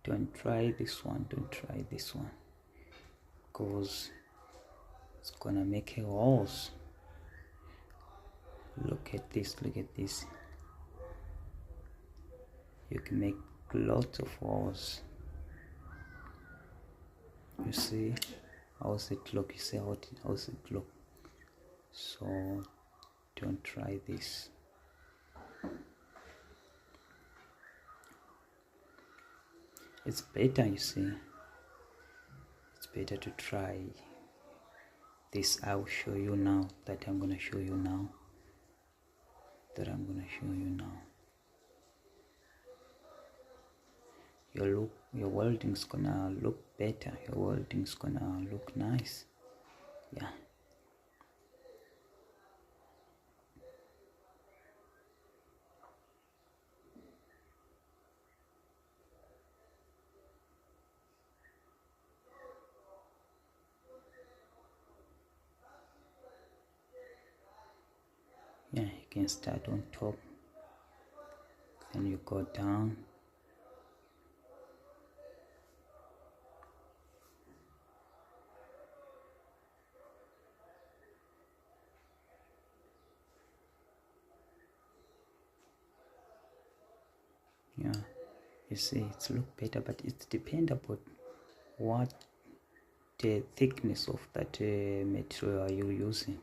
don't try this one, because it's gonna make a holes. Look at this, you can make lots of holes. You see how's it look? You see how's it look? So don't try this. It's better, you see, it's better to try this. I'll show you now that I'm gonna show you now. Your welding's gonna look better, your welding's gonna look nice. Yeah. Yeah, you can start on top, then you go down. Yeah, you see it's look better, but it depends upon what the thickness of that material are you using.